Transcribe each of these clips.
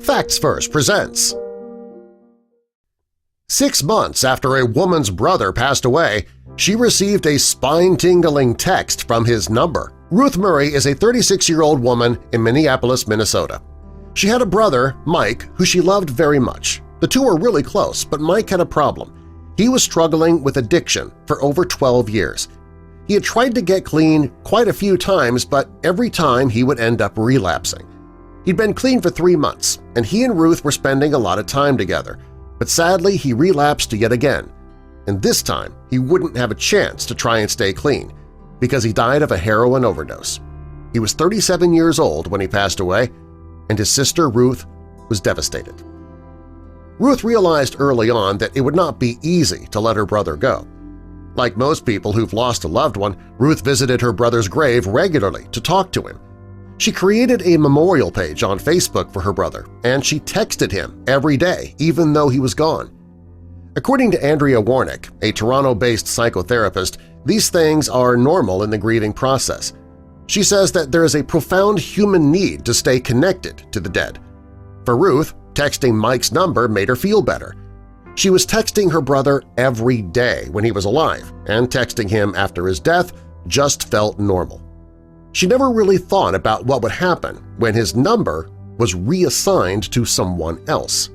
Facts First presents. 6 months after a woman's brother passed away, she received a spine-tingling text from his number. Ruth Murray is a 36-year-old woman in Minneapolis, Minnesota. She had a brother, Mike, who she loved very much. The two were really close, but Mike had a problem. He was struggling with addiction for over 12 years. He had tried to get clean quite a few times, but every time he would end up relapsing. He'd been clean for 3 months, and he and Ruth were spending a lot of time together. But sadly, he relapsed yet again, and this time he wouldn't have a chance to try and stay clean because he died of a heroin overdose. He was 37 years old when he passed away, and his sister Ruth was devastated. Ruth realized early on that it would not be easy to let her brother go. Like most people who've lost a loved one, Ruth visited her brother's grave regularly to talk to him. She created a memorial page on Facebook for her brother, and she texted him every day, even though he was gone. According to Andrea Warnick, a Toronto-based psychotherapist, these things are normal in the grieving process. She says that there is a profound human need to stay connected to the dead. For Ruth, texting Mike's number made her feel better. She was texting her brother every day when he was alive, and texting him after his death just felt normal. She never really thought about what would happen when his number was reassigned to someone else.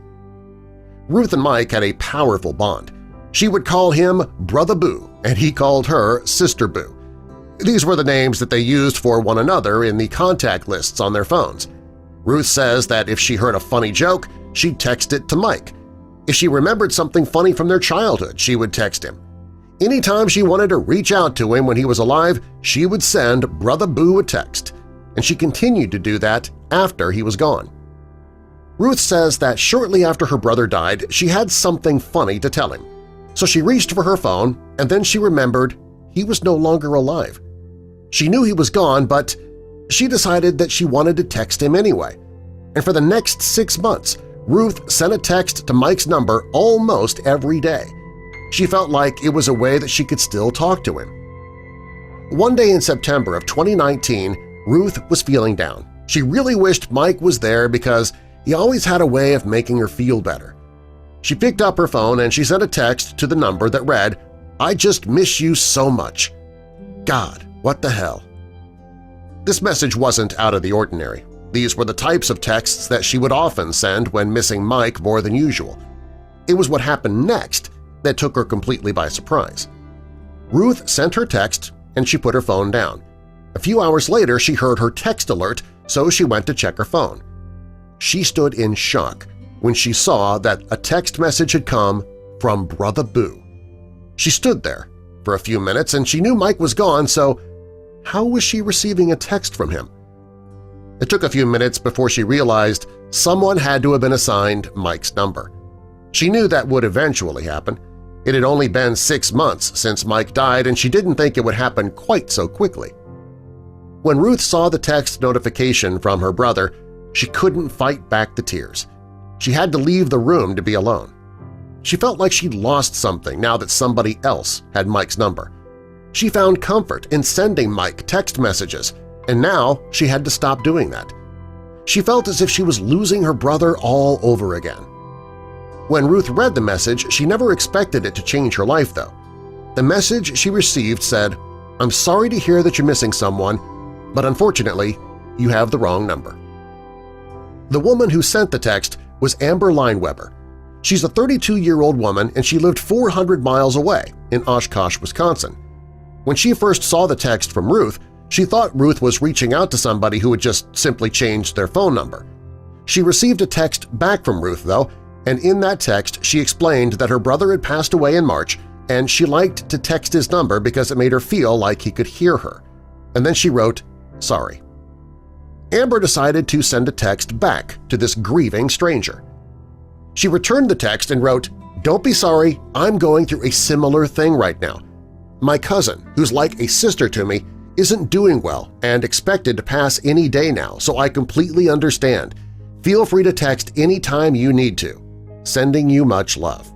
Ruth and Mike had a powerful bond. She would call him Brother Boo, and he called her Sister Boo. These were the names that they used for one another in the contact lists on their phones. Ruth says that if she heard a funny joke, she'd text it to Mike. If she remembered something funny from their childhood, she would text him. Anytime she wanted to reach out to him when he was alive, she would send Brother Boo a text, and she continued to do that after he was gone. Ruth says that shortly after her brother died, she had something funny to tell him, so she reached for her phone and then she remembered he was no longer alive. She knew he was gone, but she decided that she wanted to text him anyway, and for the next 6 months, Ruth sent a text to Mike's number almost every day. She felt like it was a way that she could still talk to him. One day in September of 2019, Ruth was feeling down. She really wished Mike was there because he always had a way of making her feel better. She picked up her phone and she sent a text to the number that read, "I just miss you so much. God, what the hell?" This message wasn't out of the ordinary. These were the types of texts that she would often send when missing Mike more than usual. It was what happened next that took her completely by surprise. Ruth sent her text and she put her phone down. A few hours later, she heard her text alert, so she went to check her phone. She stood in shock when she saw that a text message had come from Brother Boo. She stood there for a few minutes and she knew Mike was gone, so how was she receiving a text from him? It took a few minutes before she realized someone had to have been assigned Mike's number. She knew that would eventually happen. It had only been 6 months since Mike died, and she didn't think it would happen quite so quickly. When Ruth saw the text notification from her brother, she couldn't fight back the tears. She had to leave the room to be alone. She felt like she'd lost something now that somebody else had Mike's number. She found comfort in sending Mike text messages, and now she had to stop doing that. She felt as if she was losing her brother all over again. When Ruth read the message, she never expected it to change her life, though. The message she received said, "I'm sorry to hear that you're missing someone, but unfortunately, you have the wrong number." The woman who sent the text was Amber Lineweber. She's a 32-year-old woman and she lived 400 miles away in Oshkosh, Wisconsin. When she first saw the text from Ruth, she thought Ruth was reaching out to somebody who had just simply changed their phone number. She received a text back from Ruth, though, and in that text she explained that her brother had passed away in March and she liked to text his number because it made her feel like he could hear her. And then she wrote, "Sorry." Amber decided to send a text back to this grieving stranger. She returned the text and wrote, "Don't be sorry, I'm going through a similar thing right now. My cousin, who's like a sister to me, isn't doing well and expected to pass any day now, so I completely understand. Feel free to text anytime you need to. Sending you much love."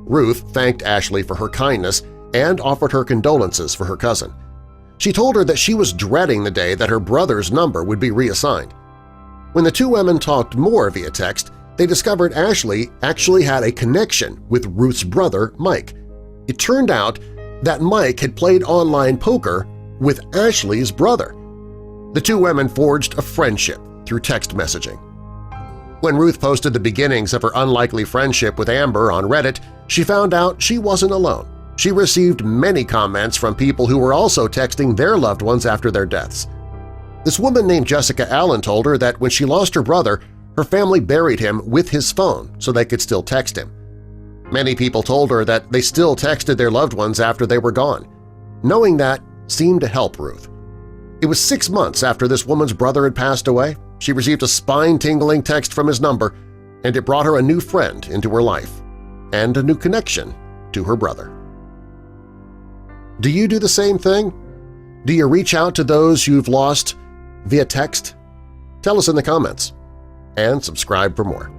Ruth thanked Ashley for her kindness and offered her condolences for her cousin. She told her that she was dreading the day that her brother's number would be reassigned. When the two women talked more via text, they discovered Ashley actually had a connection with Ruth's brother, Mike. It turned out that Mike had played online poker with Ashley's brother. The two women forged a friendship through text messaging. When Ruth posted the beginnings of her unlikely friendship with Amber on Reddit, she found out she wasn't alone. She received many comments from people who were also texting their loved ones after their deaths. This woman named Jessica Allen told her that when she lost her brother, her family buried him with his phone so they could still text him. Many people told her that they still texted their loved ones after they were gone. Knowing that seemed to help Ruth. It was 6 months after this woman's brother had passed away. She received a spine-tingling text from his number, and it brought her a new friend into her life and a new connection to her brother. Do you do the same thing? Do you reach out to those you've lost via text? Tell us in the comments, and subscribe for more.